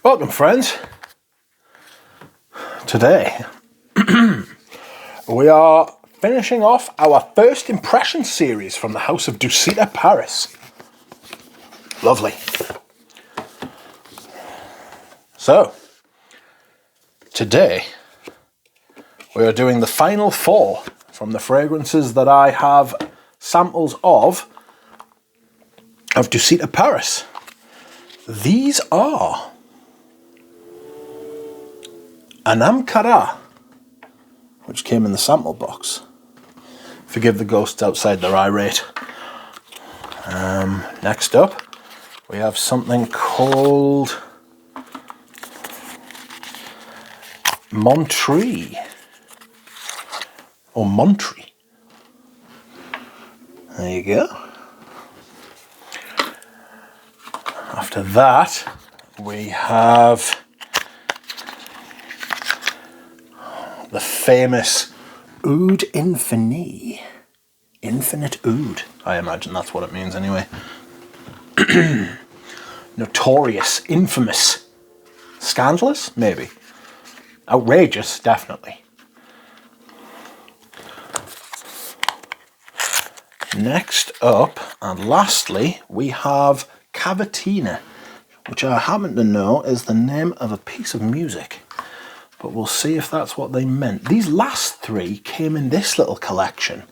Welcome, friends. Today we are finishing off our first impression series from the house of Dusita, Paris. Lovely. So, today we are doing the final four from the fragrances that I have samples of Dusita, Paris. These are Anamkara, which came in the sample box. Forgive the ghosts outside, they're irate. Next up, we have something called Montri, or Montri. There you go. After that, we have the famous Oud Infini. Infinite Oud. I imagine that's what it means anyway. Notorious, infamous, scandalous, maybe. Outrageous, definitely. Next up, and lastly, we have Cavatina, which I happen to know is the name of a piece of music. But we'll see if that's what they meant. These last three came in this little collection.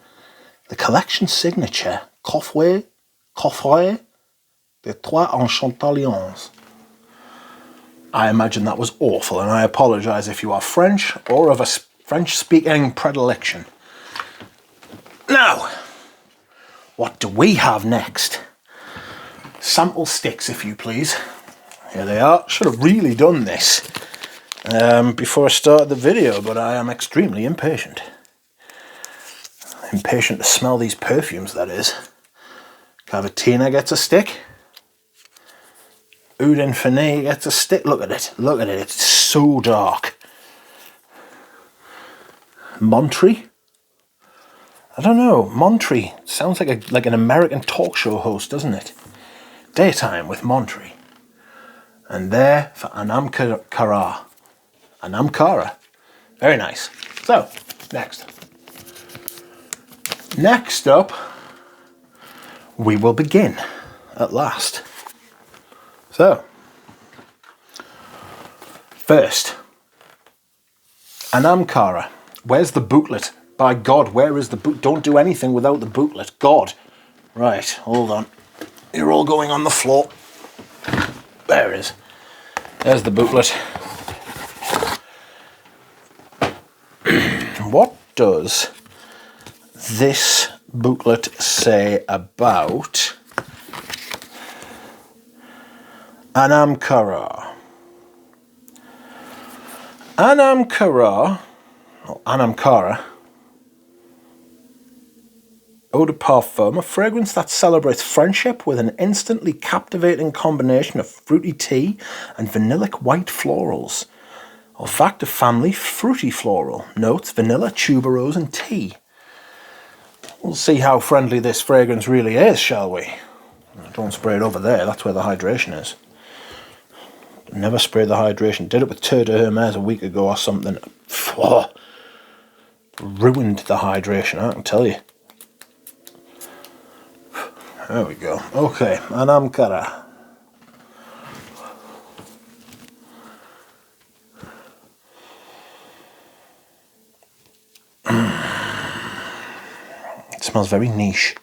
The collection signature, Coffret de Trois Enchantallions. I imagine that was awful, and I apologise if you are French or of a French-speaking predilection. Now, what do we have next? Sample sticks, if you please. Here they are. Should have really done this before I started the video, but I am extremely impatient. Impatient to smell these perfumes, that is. Cavatina gets a stick. Oud Infini gets a stick. Look at it. Look at it. It's so dark. Montri. I don't know. Montri sounds like an American talk show host, doesn't it? Daytime with Montri. And there for Anamkara. Anamkara. Very nice. So, next. Next up, we will begin at last. So, first, Anamkara. Where's the booklet? By God, where is the book? Don't do anything without the booklet. God. Right, hold on. You're all going on the floor. There it is. There's the booklet. What does this booklet say about Anamkara? Anamkara, or Anamkara, Eau de Parfum, a fragrance that celebrates friendship with an instantly captivating combination of fruity tea and vanillic white florals. Olfactive family, fruity floral. Notes, vanilla, tuberose and tea. We'll see how friendly this fragrance really is, shall we? Don't spray it over there, that's where the hydration is. Never sprayed the hydration. Did it with Terre de Hermes a week ago or something. Oh, ruined the hydration, I can tell you. There we go. Okay, Anamkara. It smells very niche.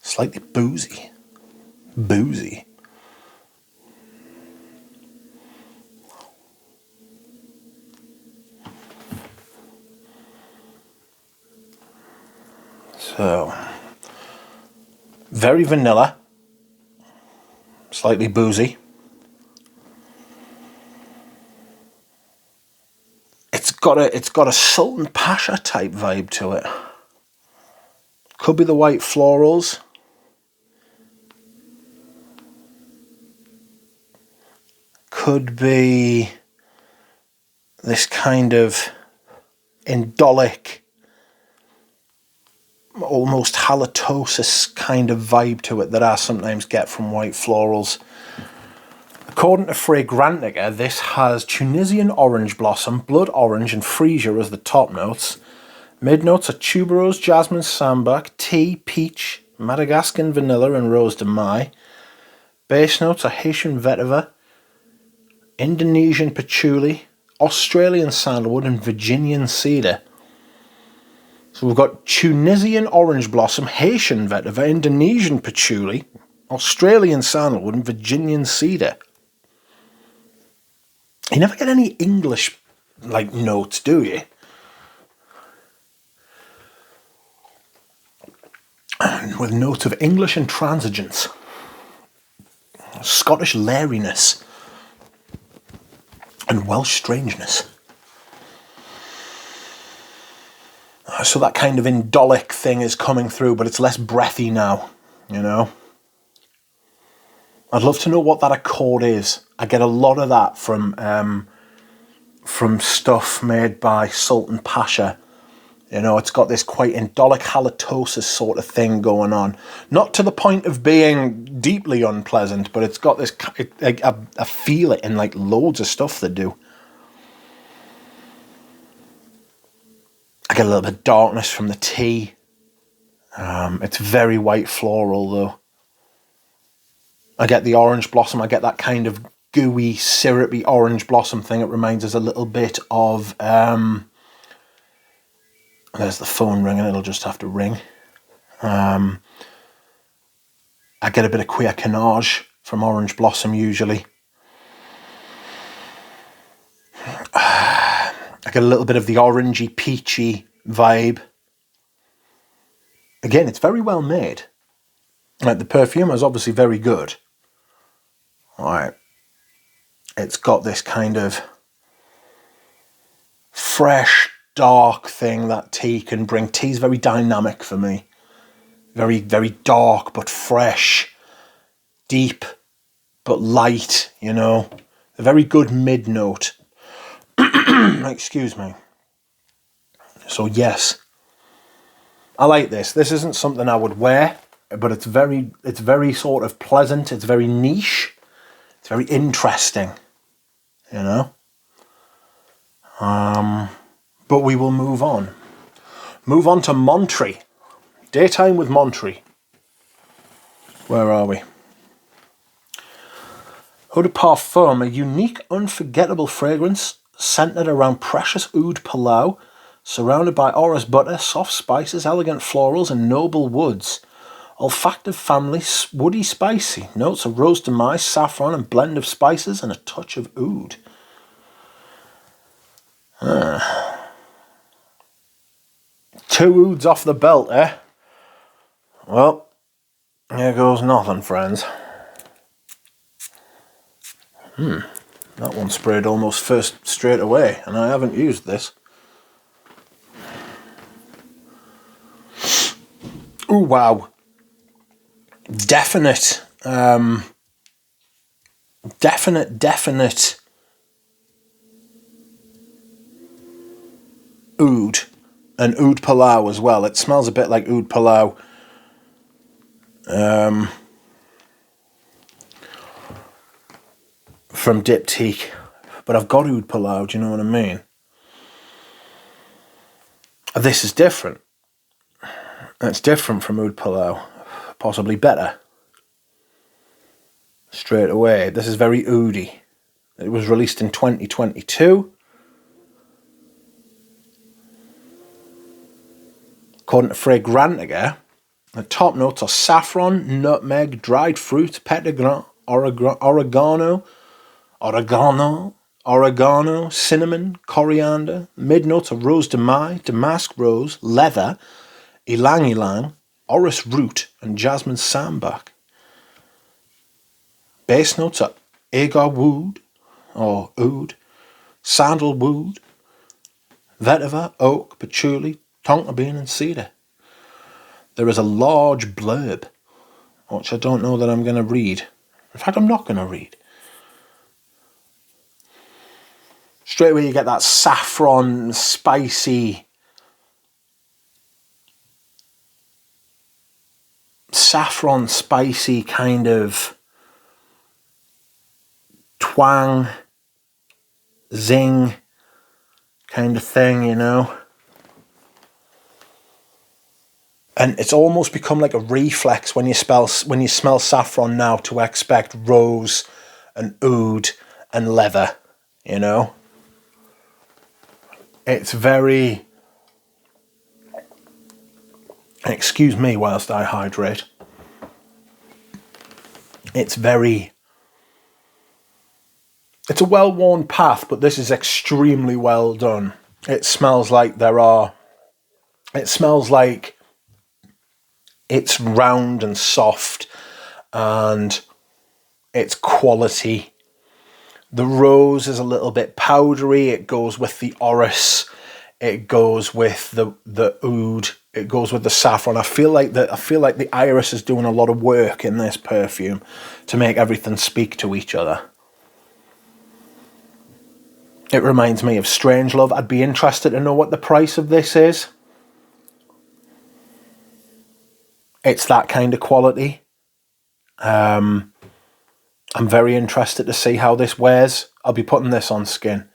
Slightly boozy. Boozy. So, very vanilla, slightly boozy. It's got a Sultan Pasha type vibe to it. Could be the white florals. Could be this kind of indolic, almost halitosis kind of vibe to it that I sometimes get from white florals. According to Fragrantica, this has Tunisian orange blossom, blood orange, and freesia as the top notes. Mid notes are tuberose, jasmine, sambac, tea, peach, Madagascan vanilla, and rose de mai. Base notes are Haitian vetiver, Indonesian patchouli, Australian sandalwood, and Virginian cedar. So we've got Tunisian orange blossom, Haitian vetiver, Indonesian patchouli, Australian sandalwood, and Virginian cedar. You never get any English notes, do you? With notes of English intransigence, Scottish lariness, and Welsh strangeness. So that kind of indolic thing is coming through, but it's less breathy now, you know. I'd love to know what that accord is. I get a lot of that from stuff made by Sultan Pasha. You know, it's got this quite indolic halitosis sort of thing going on. Not to the point of being deeply unpleasant, but it's got this, I feel it in like loads of stuff they do. I get a little bit of darkness from the tea. It's very white floral though. I get the orange blossom. I get that kind of gooey, syrupy orange blossom thing. It reminds us a little bit of... there's the phone ringing. It'll just have to ring. I get a bit of queer canage from orange blossom usually. I get a little bit of the orangey, peachy vibe. Again, it's very well made. Like, the perfume is obviously very good. Alright. It's got this kind of fresh, dark thing that tea can bring. Tea's very dynamic for me. Very, very dark, but fresh. Deep, but light, you know. A very good mid-note. Excuse me. So yes, I like this. This isn't something I would wear, but it's very sort of pleasant. It's very niche. It's very interesting, you know. But we will move on. Move on to Montri. Daytime with Montri. Where are we? Eau de Parfum, a unique, unforgettable fragrance centered around precious oud palau, surrounded by orris butter, soft spices, elegant florals, and noble woods. Olfactive family, woody spicy. Notes of rose de mai, saffron, and blend of spices, and a touch of oud. Two ouds off the belt, eh? Well, here goes nothing, friends. That one sprayed almost first straight away, and I haven't used this. Ooh, wow. Definite oud, and oud palau as well. It smells a bit like oud palau. From Diptyque, but I've got oud palau, do you know what I mean? This is different. It's different from oud palau, possibly better. Straight away, this is very oudy. It was released in 2022. According to Fragrantica, the top notes are saffron, nutmeg, dried fruit, petitgrain, oregano, cinnamon, coriander. Mid notes are rose de mai, damask rose, leather, ylang ylang, orris root, and jasmine sambac. Base notes are agar wood, or oud, sandalwood, vetiver, oak, patchouli, tonka bean, and cedar. There is a large blurb, which I don't know that I'm going to read. In fact, I'm not going to read. Straight away you get that saffron, spicy, kind of twang, zing kind of thing, you know. And it's almost become like a reflex when you smell saffron now to expect rose and oud and leather, you know. It's very... Excuse me whilst I hydrate. It's very... It's a well-worn path, but this is extremely well done. It smells like It smells like it's round and soft, and it's quality. The rose is a little bit powdery. It goes with the orris. It goes with the oud. It goes with the saffron. I feel like the iris is doing a lot of work in this perfume to make everything speak to each other. It reminds me of Strangelove. I'd be interested to know what the price of this is. It's that kind of quality. I'm very interested to see how this wears. I'll be putting this on skin.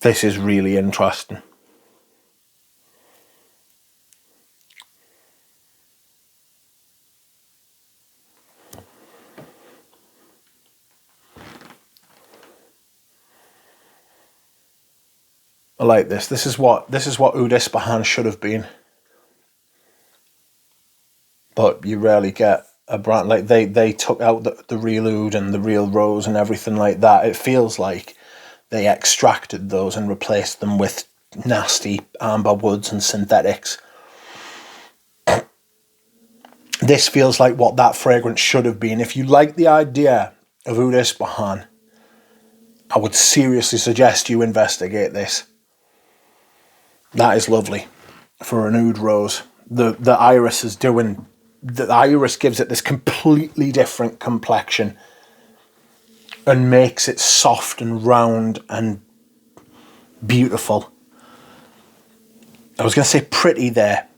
This is really interesting. I like this. This is what Oud Infini should have been. But you rarely get a brand like they took out the real oud and the real rose and everything like that. It feels like they extracted those and replaced them with nasty amber woods and synthetics. This feels like what that fragrance should have been. If you like the idea of Oud Infini, I would seriously suggest you investigate this. That is lovely for an oud rose. The iris is doing... The iris gives it this completely different complexion and makes it soft and round and beautiful. I was going to say pretty there.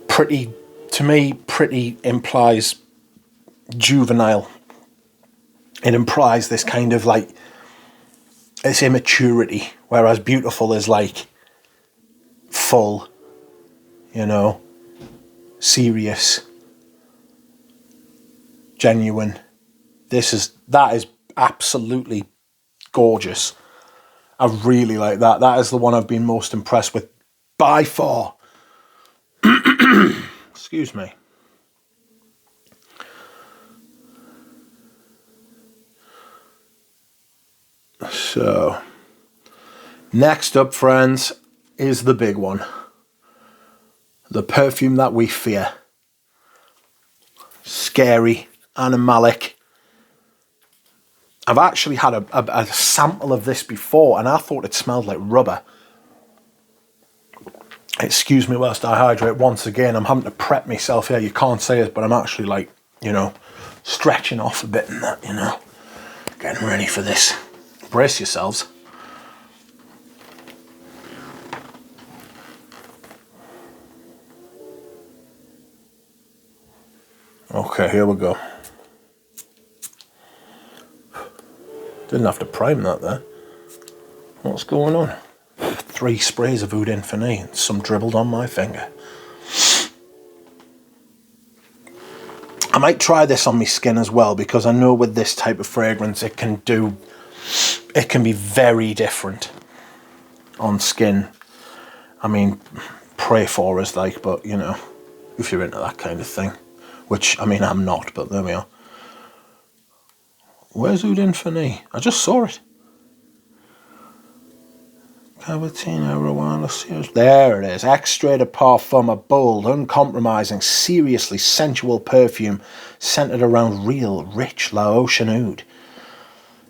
Pretty, to me, pretty implies juvenile. It implies this kind of like, it's immaturity, whereas beautiful is like full, you know, serious, genuine. That is absolutely gorgeous. I really like that. That is the one I've been most impressed with by far. Excuse me. So, next up, friends, is the big one. The perfume that we fear. Scary, animalic. I've actually had a sample of this before and I thought it smelled like rubber. Excuse me whilst I hydrate once again. I'm having to prep myself here. You can't see it, but I'm actually like, you know, stretching off a bit and that, you know. Getting ready for this. Brace yourselves. Okay, here we go. Didn't have to prime that there. What's going on? 3 sprays of Oud Infini and some dribbled on my finger. I might try this on my skin as well, because I know with this type of fragrance it can be very different on skin. I mean, pray for us, like, but you know, if you're into that kind of thing. Which, I mean, I'm not, but there we are. Where's Oud Infini? I just saw it. Cavatina, Rwanda, there it is. Extrait de Parfum, a bold, uncompromising, seriously sensual perfume centered around real, rich Laotian oud.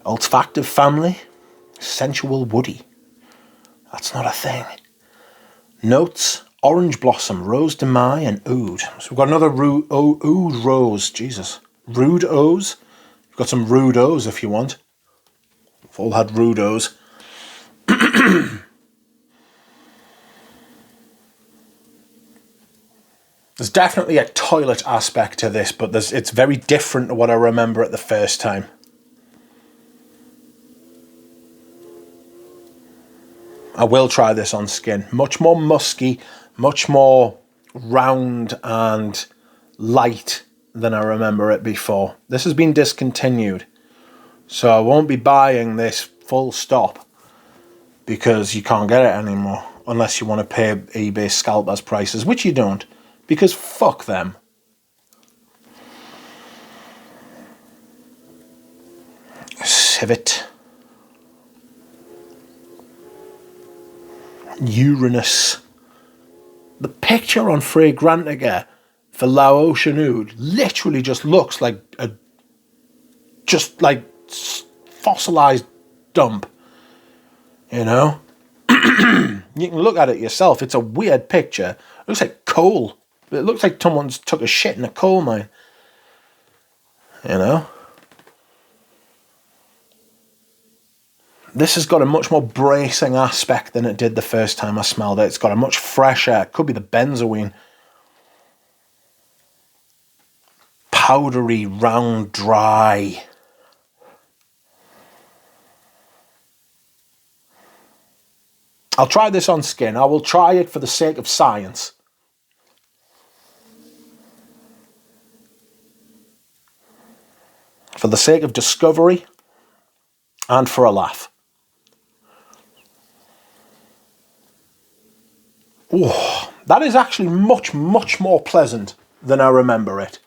Olfactive family, sensual woody. That's not a thing. Notes, orange blossom, rose de maille, and oud. So we've got another oud rose. Jesus. Rude O's. We've got some rude O's if you want. We've all had rude O's. There's definitely a toilet aspect to this, but it's very different to what I remember it the first time. I will try this on skin. Much more musky, much more round and light than I remember it before. This has been discontinued, so I won't be buying this full stop because you can't get it anymore unless you want to pay eBay scalpers prices, which you don't, because fuck them. Civet. Uranus. The picture on Fragrantica for Laotian Oud literally just looks like fossilized dump. You know? You can look at it yourself. It's a weird picture. It looks like coal. It looks like someone's took a shit in a coal mine. You know? This has got a much more bracing aspect than it did the first time I smelled it. It's got a much fresher, it could be the benzoin, powdery, round, dry. I'll try this on skin. I will try it for the sake of science. For the sake of discovery and for a laugh. Oh, that is actually much, much more pleasant than I remember it.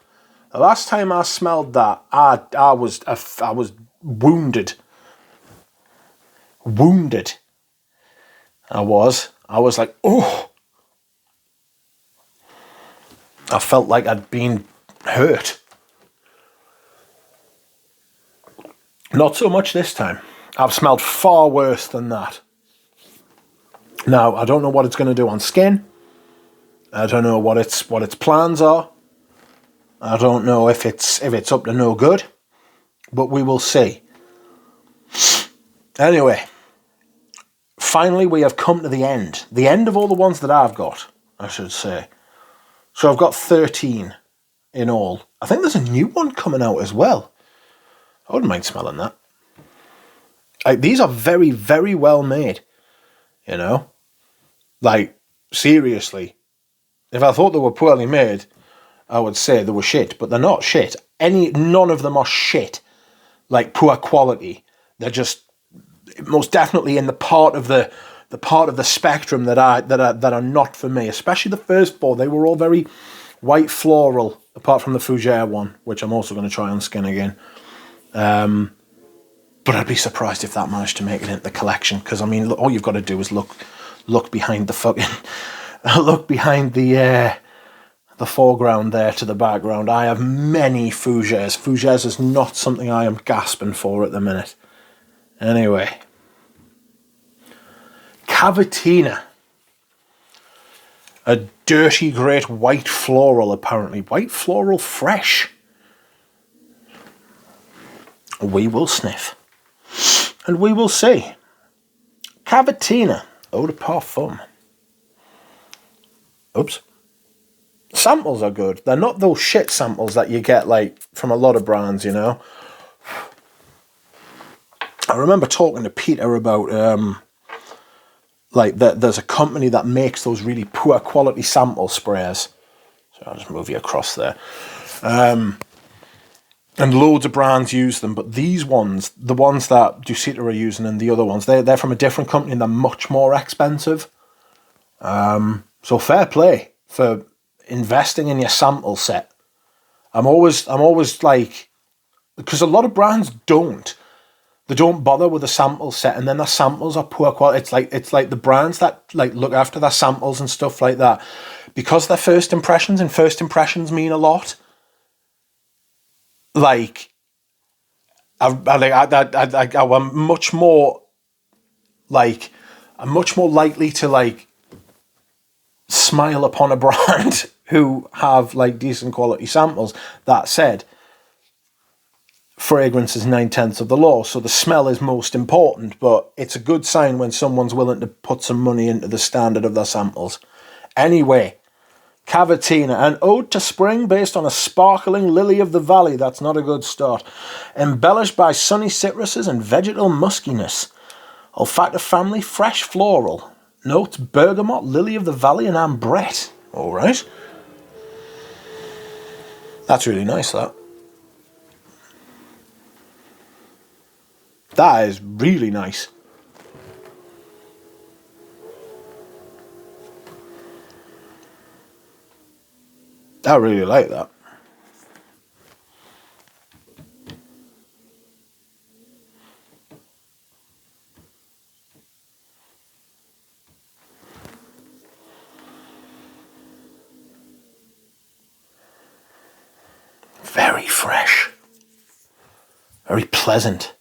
The last time I smelled that, I was wounded. Wounded. I was like, oh. I felt like I'd been hurt. Not so much this time. I've smelled far worse than that. Now, I don't know what it's going to do on skin. I don't know what its plans are. I don't know if it's up to no good. But we will see. Anyway, finally we have come to the end. The end of all the ones that I've got, I should say. So I've got 13 in all. I think there's a new one coming out as well. I wouldn't mind smelling that. These are very, very well made. You know? Like, seriously. If I thought they were poorly made, I would say they were shit. But they're not shit. None of them are shit. Like, poor quality. They're just most definitely in the part of the spectrum that are not for me. Especially the first four. They were all very white floral, apart from the Fougere one, which I'm also going to try on skin again. But I'd be surprised if that managed to make it into the collection, because I mean, all you've got to do is look behind the fucking look behind the foreground there to the background. I have many Fougères. Fougères is not something I am gasping for at the minute. Anyway, Cavatina, a dirty great white floral, apparently white floral fresh. We will sniff. And we will see. Cavatina, eau de parfum. Oops. Samples are good. They're not those shit samples that you get like from a lot of brands, you know. I remember talking to Peter about there's a company that makes those really poor quality sample sprays. So I'll just move you across there. And loads of brands use them, but these ones, the ones that Dusita are using and the other ones, they're from a different company and they're much more expensive. So fair play for investing in your sample set. I'm always like, because a lot of brands don't. They don't bother with a sample set, and then their samples are poor quality. It's like the brands that like look after their samples and stuff like that, because they're first impressions, and first impressions mean a lot. Like, I'm much more like, I'm much more likely to like smile upon a brand who have like decent quality samples. That said, fragrance is 9/10 of the law, so the smell is most important, but it's a good sign when someone's willing to put some money into the standard of their samples. Anyway, Cavatina, an ode to spring based on a sparkling lily of the valley. That's not a good start. Embellished by sunny citruses and vegetal muskiness. Olfactive family, fresh floral. Notes, bergamot, lily of the valley, and ambrette. All right. That's really nice, that. That is really nice. I really like that. Very fresh. Very pleasant.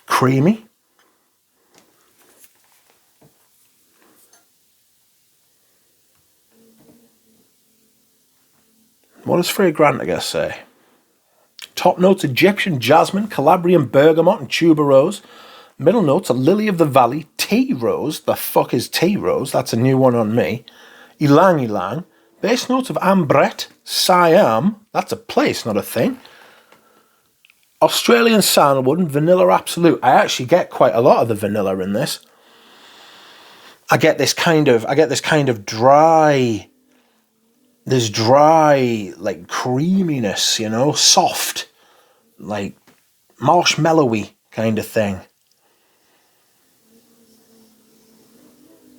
Creamy. What does fragrant, I guess, say? Top notes, Egyptian jasmine, Calabrian bergamot, and tuberose. Middle notes, a lily of the valley, tea rose. The fuck is tea rose? That's a new one on me. Ylang ylang. Base notes of ambrette, Siam. That's a place, not a thing. Australian sandalwood and vanilla absolute. I actually get quite a lot of the vanilla in this. I get this kind of dry. There's dry, like, creaminess, you know, soft, like, marshmallowy kind of thing.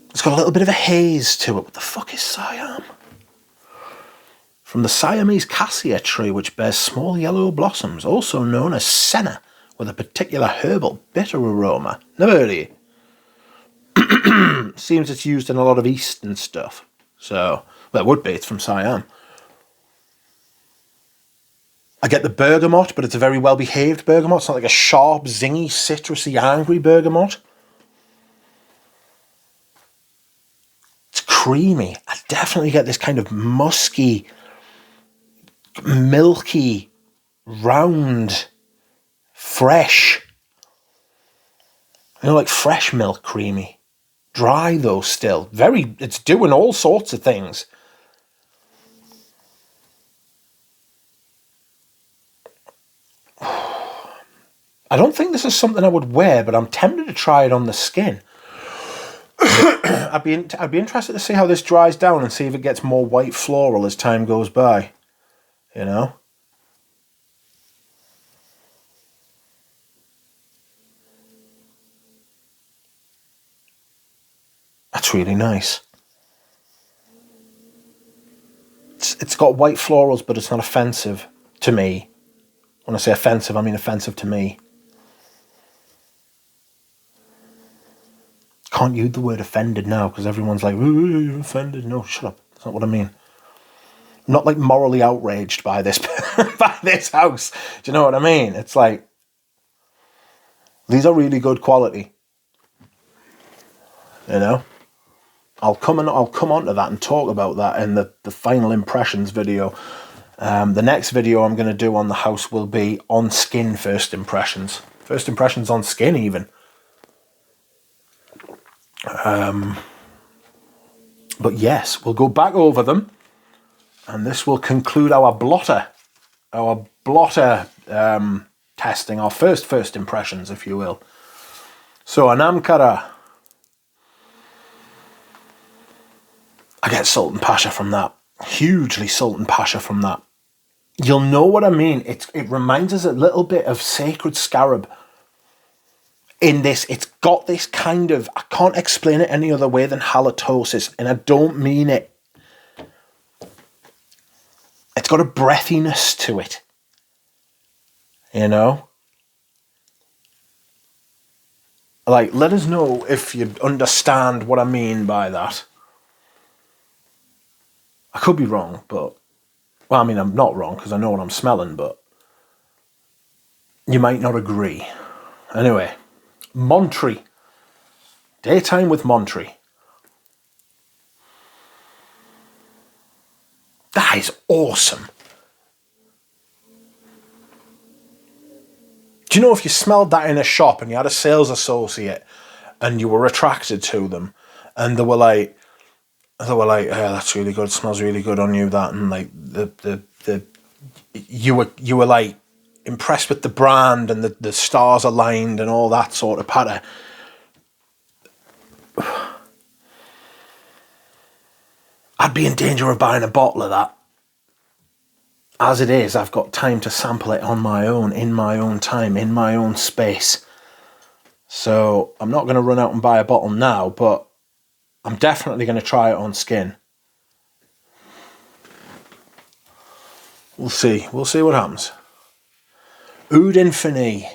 It's got a little bit of a haze to it. What the fuck is Siam? From the Siamese cassia tree, which bears small yellow blossoms, also known as senna, with a particular herbal bitter aroma. Never heard of it. Seems it's used in a lot of Eastern stuff. So, well, it would be. It's from Siam. I get the bergamot, but it's a very well-behaved bergamot. It's not like a sharp, zingy, citrusy, angry bergamot. It's creamy. I definitely get this kind of musky, milky, round, fresh. You know, like fresh milk creamy. Dry though still. It's doing all sorts of things. I don't think this is something I would wear, but I'm tempted to try it on the skin. I'd be interested to see how this dries down and see if it gets more white floral as time goes by. You know? That's really nice. It's got white florals, but it's not offensive to me. When I say offensive, I mean offensive to me. Can't use the word offended now because everyone's like, ooh, you're offended. No, shut up. That's not what I mean. I'm not like morally outraged by this by this house. Do you know what I mean? It's like, these are really good quality. You know? I'll come on to that and talk about that in the final impressions video. The next video I'm going to do on the house will be on skin first impressions. First impressions on skin even. But yes, we'll go back over them. And this will conclude our blotter testing, our first impressions, if you will. So, Anamkara. I get Sultan Pasha from that. Hugely Sultan Pasha from that. You'll know what I mean. It reminds us a little bit of Sacred Scarab. In this, it's got this kind of, I can't explain it any other way than halitosis, and I don't mean it. It's got a breathiness to it. You know? Like, let us know if you understand what I mean by that. I could be wrong, but... Well, I mean, I'm not wrong, because I know what I'm smelling, but... You might not agree. Anyway, Montri. Daytime with Montri. That is awesome. Do you know if you smelled that in a shop and you had a sales associate and you were attracted to them, and they were like, yeah, that's really good, it smells really good on you, that, and like you were like impressed with the brand and the stars aligned and all that sort of patter. I'd be in danger of buying a bottle of that. As it is, I've got time to sample it on my own, in my own time, in my own space. So I'm not going to run out and buy a bottle now, but I'm definitely going to try it on skin. We'll see. We'll see what happens. Oud Infini.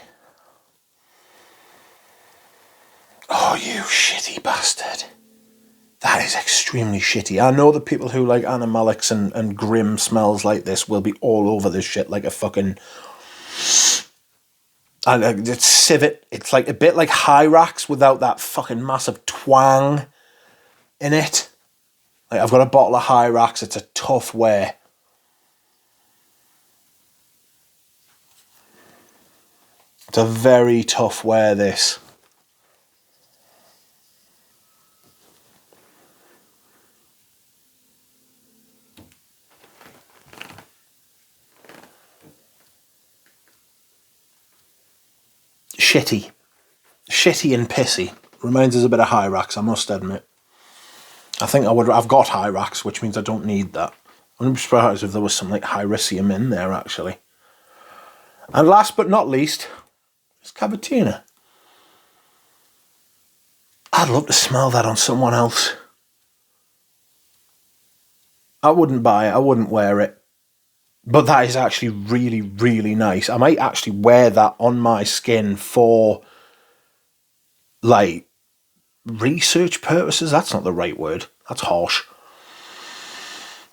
Oh, you shitty bastard. That is extremely shitty. I know the people who like animalics and grim smells like this will be all over this shit like a fucking... And it's civet. It's like a bit like Hyrax without that fucking massive twang in it. Like, I've got a bottle of Hyrax. It's a tough wear. It's a very tough wear, this. Shitty. Shitty and pissy. Reminds us a bit of Hyrax, I must admit. I think I've got Hyrax, which means I don't need that. I wouldn't be surprised if there was some like Hyricium in there, actually. And last but not least, is Cavatina. I'd love to smell that on someone else. I wouldn't buy it, I wouldn't wear it. But that is actually really, really nice. I might actually wear that on my skin for, like, research purposes. That's not the right word. That's harsh.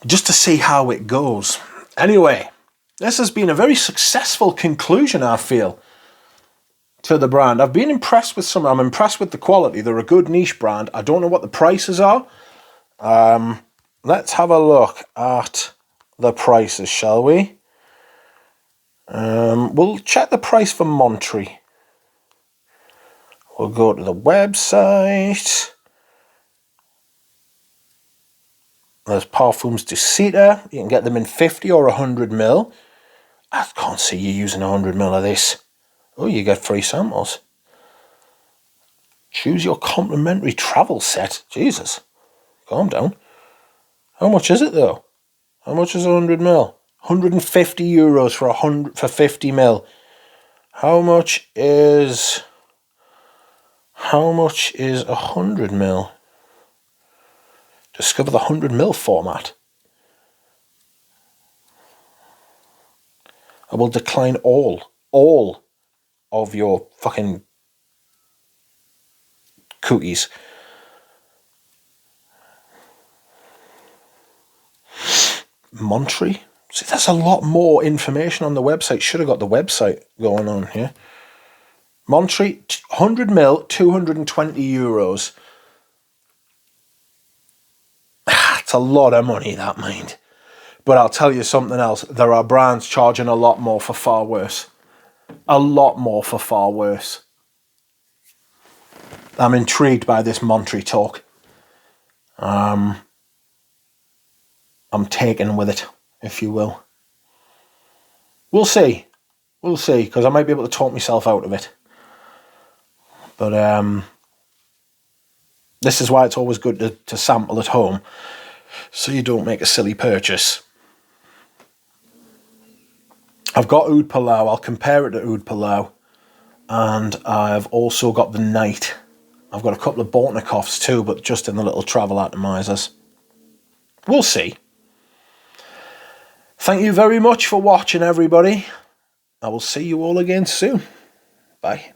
Just to see how it goes. Anyway, this has been a very successful conclusion, I feel, to the brand. I've been impressed with some. I'm impressed with the quality. They're a good niche brand. I don't know what the prices are. Let's have a look at the prices, shall we? We'll check the price for Montri. We'll go to the website. There's Parfums Dusita. You can get them in 50 or 100 ml. I can't see you using 100 ml of this. Oh, you get free samples. Choose your complimentary travel set. Jesus, calm down. How much is it though? How much is 100 ml? 150 euros for 50 ml. How much is 100 ml? Discover the 100 ml format. I will decline all of your fucking cookies. Montri? See, there's a lot more information on the website. Should have got the website going on here. Montri, 100 ml, 220 euros. It's a lot of money, that, mind. But I'll tell you something else. There are brands charging a lot more for far worse. A lot more for far worse. I'm intrigued by this Montri talk. I'm taken with it, if you will. We'll see. We'll see, because I might be able to talk myself out of it. But this is why it's always good to sample at home, so you don't make a silly purchase. I've got Oud Palau. I'll compare it to Oud Palau. And I've also got the Night. I've got a couple of Bortnikoffs too, but just in the little travel atomizers. We'll see. Thank you very much for watching, everybody. I will see you all again soon. Bye.